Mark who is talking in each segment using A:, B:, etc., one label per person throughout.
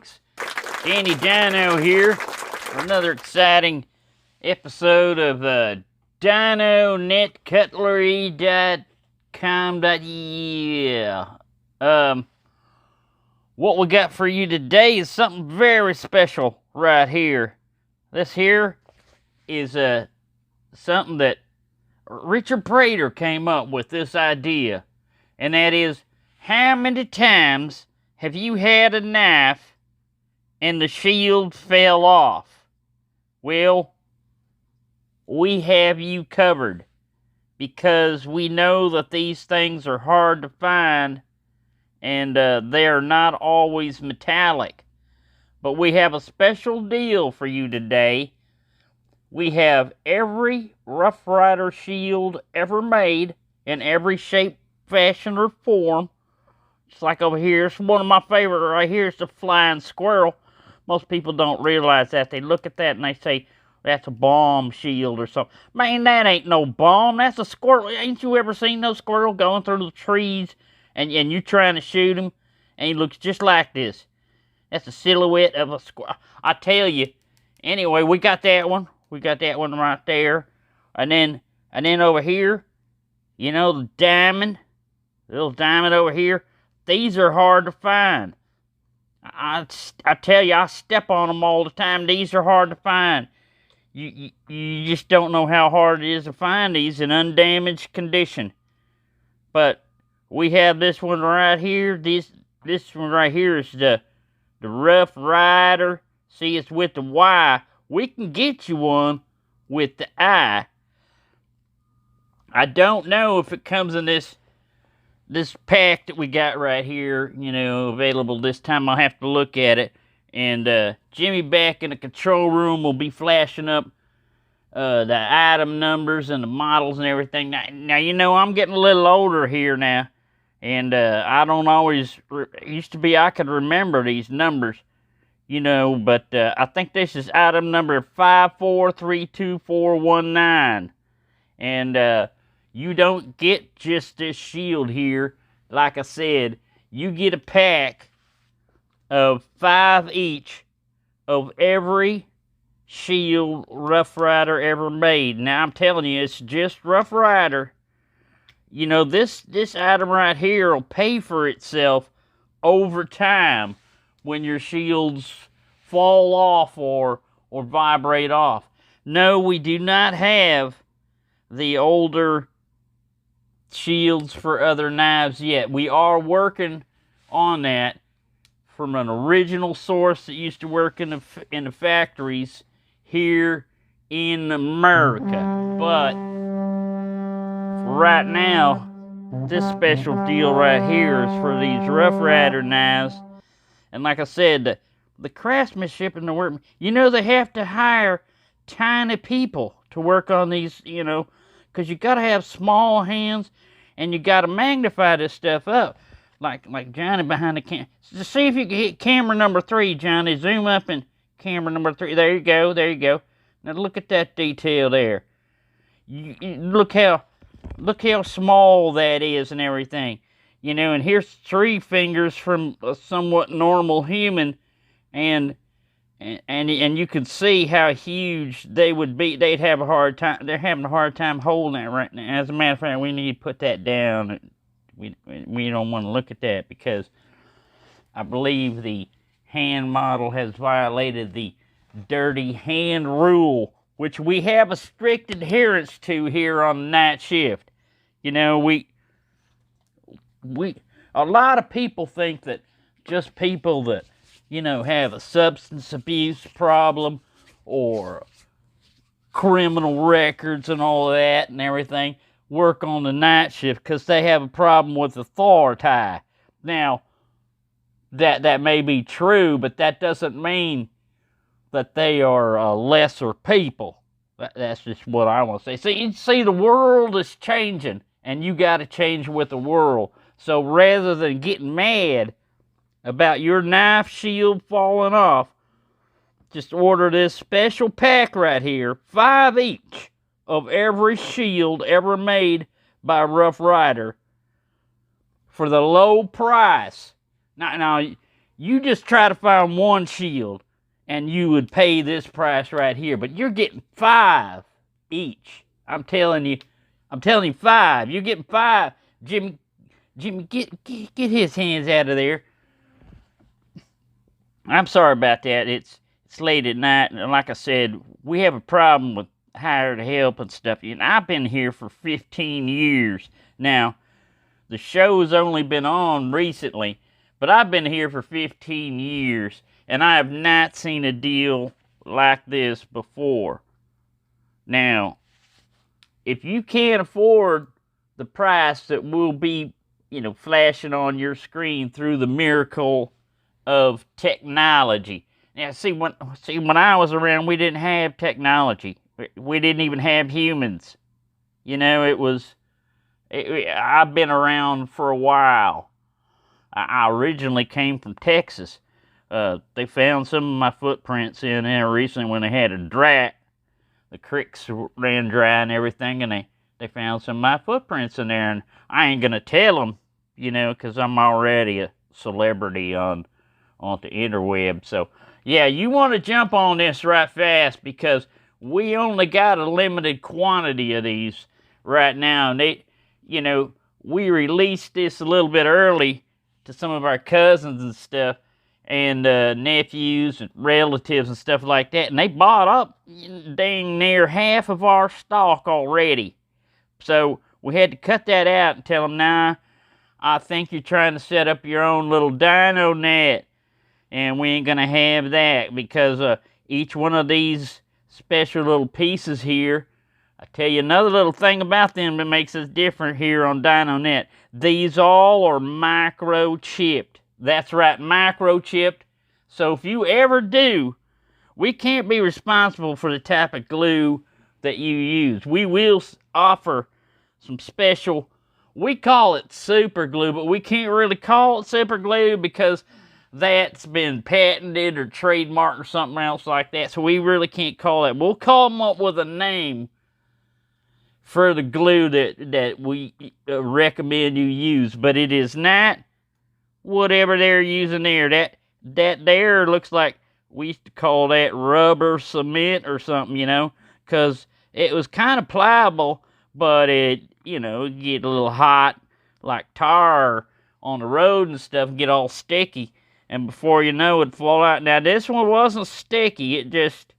A: folks. Danny Dyno here for another exciting episode of Dyno Net Cutlery.com. Yeah. What we got for you today is something very special right here. This here is something that Richard Prater came up with, this idea, and that is, how many times have you had a knife and the shield fell off? Well, we have you covered, because we know that these things are hard to find, and they are not always metallic. But we have a special deal for you today. We have every Rough Rider shield ever made in every shape, fashion, or form. Just like over here, it's one of my favorite right here. It's the flying squirrel. Most people don't realize that. They look at that and they say, that's a bomb shield or something. Man, that ain't no bomb. That's a squirrel. Ain't you ever seen no squirrel going through the trees and you trying to shoot him? And he looks just like this. That's a silhouette of a squirrel. I tell you. Anyway, we got that one. We got that one right there. And then over here, you know, the diamond. The little diamond over here. These are hard to find. I tell you, I step on them all the time. These are hard to find. You just don't know how hard it is to find these in undamaged condition. But we have this one right here. This one right here is the Rough Rider. See, it's with the Y. We can get you one with the I. I don't know if it comes in this pack that we got right here, you know, available this time. I'll have to look at it. And Jimmy back in the control room will be flashing up the item numbers and the models and everything. Now, you know, I'm getting a little older here now. And I don't always, it used to be I could remember these numbers, you know. But I think this is item number 5432419. And you don't get just this shield here. Like I said, you get a pack of 5 each of every shield Rough Rider ever made. Now, I'm telling you, it's just Rough Rider. You know, this item right here will pay for itself over time when your shields fall off or vibrate off. No, we do not have the older shields for other knives yet. We are working on that from an original source that used to work in the factories here in America. But right now, this special deal right here is for these Rough Rider knives. And like I said, the craftsmanship and the work, you know, they have to hire tiny people to work on these, you know, because you got to have small hands, and you got to magnify this stuff up. Like Johnny behind the camera. So see if you can hit camera number 3, Johnny. Zoom up in camera number 3. There you go. There you go. Now look at that detail there. You look how small that is and everything. You know, and here's 3 fingers from a somewhat normal human, and you can see how huge they would be. They'd have a hard time. They're having a hard time holding it right now. As a matter of fact, we need to put that down. We don't want to look at that, because I believe the hand model has violated the dirty hand rule, which we have a strict adherence to here on the night shift. You know, a lot of people think that just people that, you know, have a substance abuse problem or criminal records and all of that and everything work on the night shift because they have a problem with authority. Now, that may be true, but that doesn't mean that they are lesser people. That's just what I want to say. See, the world is changing, and you got to change with the world. So rather than getting mad about your knife shield falling off, just order this special pack right here, 5 each of every shield ever made by Rough Rider for the low price. Now, You just try to find one shield, and you would pay this price right here. But you're getting 5 each. I'm telling you 5. You're getting 5. Jimmy, get his hands out of there. I'm sorry about that. It's late at night, and like I said, we have a problem with hired help and stuff. And I've been here for 15 years. Now, the show's only been on recently, but I've been here for 15 years, and I have not seen a deal like this before. Now, if you can't afford the price that will be, flashing on your screen through the miracle of technology. Now, see, when I was around, we didn't have technology. We didn't even have humans. I've been around for a while. I originally came from Texas. They found some of my footprints in there recently when they had a drought. The creeks ran dry and everything, and they found some of my footprints in there. And I ain't gonna tell them, because I'm already a celebrity on the interweb. So, yeah, you want to jump on this right fast, because we only got a limited quantity of these right now. And we released this a little bit early to some of our cousins and stuff, and nephews and relatives and stuff like that, and they bought up dang near half of our stock already. So we had to cut that out and tell them, nah, I think you're trying to set up your own little Dyno Net, and we ain't gonna have that, because each one of these special little pieces here, I tell you another little thing about them that makes us different here on Dyno Net. These all are microchipped. That's right, microchipped. So if you ever do, we can't be responsible for the type of glue that you use. We will offer some special, we call it super glue, but we can't really call it super glue because that's been patented or trademarked or something else like that. So we really can't call it. We'll come up with a name for the glue that we recommend you use, but it is not whatever they're using there. That there looks like, we used to call that rubber cement or something, because it was kind of pliable, but it get a little hot like tar on the road and stuff, and get all sticky, and before you know it'd fall out. Now this one wasn't sticky, it just,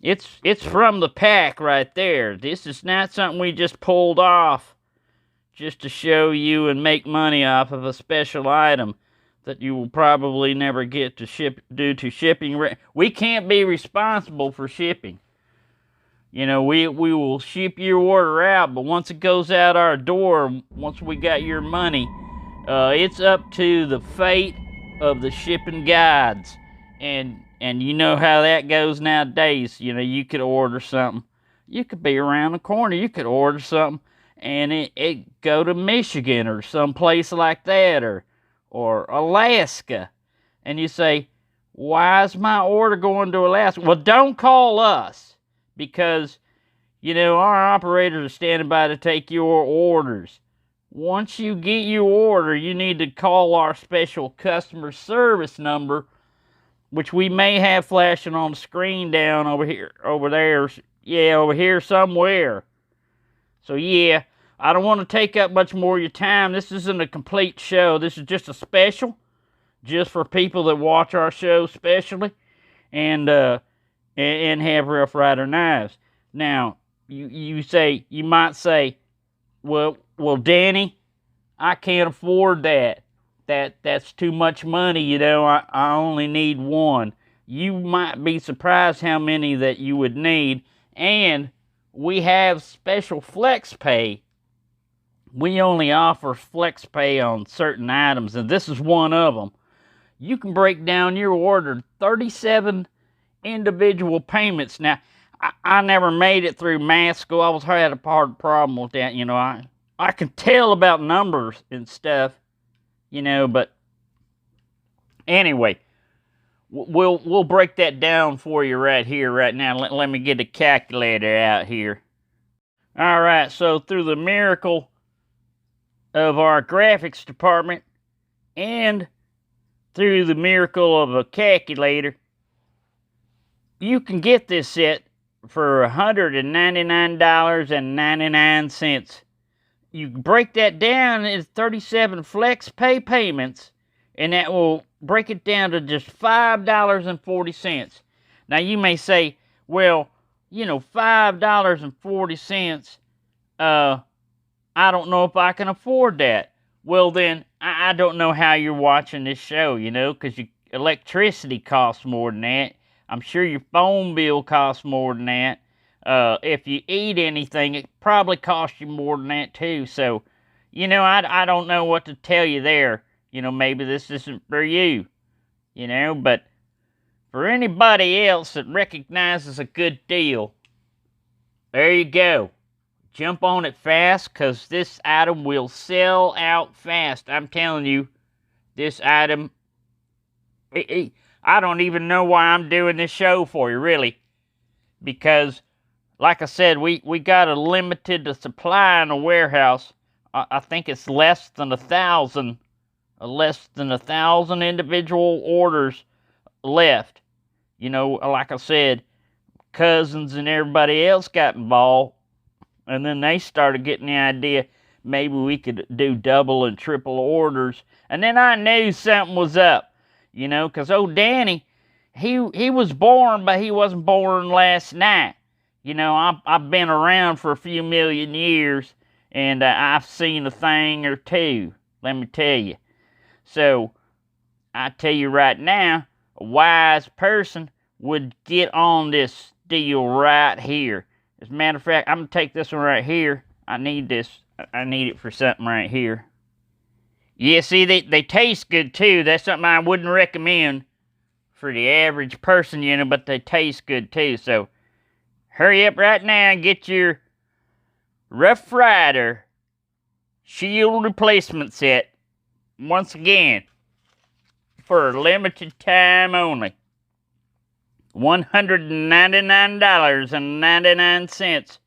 A: it's from the pack right there. This is not something we just pulled off just to show you and make money off of a special item that you will probably never get to ship due to shipping. We can't be responsible for shipping. We will ship your order out, but once it goes out our door, once we got your money, it's up to the fate of the shipping guides. And you know how that goes nowadays. You could order something. You could be around the corner. You could order something, and it go to Michigan or someplace like that, or Alaska. And you say, why is my order going to Alaska? Well, don't call us, because, our operators are standing by to take your orders. Once you get your order, you need to call our special customer service number, which we may have flashing on the screen down over here somewhere. So yeah, I don't want to take up much more of your time. This isn't a complete show. This is just a special, just for people that watch our show specially, and have Rough Rider knives. Now, you might say, well, Danny, I can't afford that. That's too much money, I only need one. You might be surprised how many that you would need, and we have special flex pay. We only offer flex pay on certain items, and this is one of them. You can break down your order 37 individual payments. Now, I never made it through math school. I had a hard problem with that, I can tell about numbers and stuff, but anyway, we'll break that down for you right here, right now. Let me get a calculator out here. All right, so through the miracle of our graphics department, and through the miracle of a calculator, you can get this set for $199.99. You break that down into 37 flex pay payments, and that will break it down to just $5.40. Now you may say, well, $5.40, I don't know if I can afford that. Well then, I don't know how you're watching this show, because your electricity costs more than that. I'm sure your phone bill costs more than that. If you eat anything, it probably costs you more than that too. So, I don't know what to tell you there. Maybe this isn't for you, but for anybody else that recognizes a good deal, there you go. Jump on it fast, because this item will sell out fast. I'm telling you, this item, I don't even know why I'm doing this show for you, really. Because, like I said, we got a limited supply in the warehouse. I think it's less than 1,000 individual orders left. Like I said, cousins and everybody else got involved. And then they started getting the idea maybe we could do double and triple orders. And then I knew something was up, because old Danny, he was born, but he wasn't born last night. I've been around for a few million years, and I've seen a thing or two, let me tell you. So, I tell you right now, a wise person would get on this deal right here. As a matter of fact, I'm going to take this one right here. I need this. I need it for something right here. Yeah, see, they taste good too. That's something I wouldn't recommend for the average person, but they taste good too. So, hurry up right now and get your Rough Ryder shield replacement set. Once again, for a limited time only. $199.99.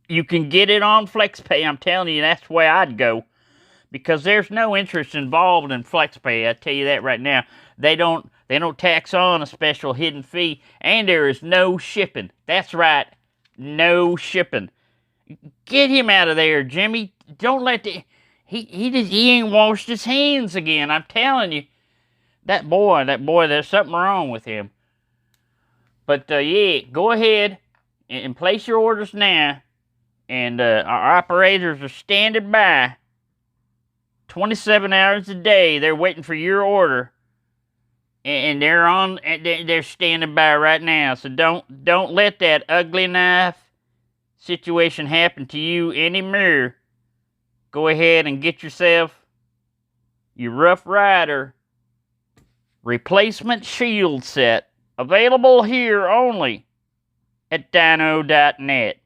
A: You can get it on FlexPay. I'm telling you, that's the way I'd go. Because there's no interest involved in FlexPay. I tell you that right now. They don't tax on a special hidden fee, and there is no shipping. That's right, no shipping. Get him out of there, Jimmy. Don't let the he ain't washed his hands again. I'm telling you, that boy, there's something wrong with him. But, yeah, go ahead and place your orders now. And our operators are standing by 27 hours a day. They're waiting for your order. And they're standing by right now. So don't let that ugly knife situation happen to you anymore. Go ahead and get yourself your Rough Ryder replacement shield set. Available here only at Dyno.net.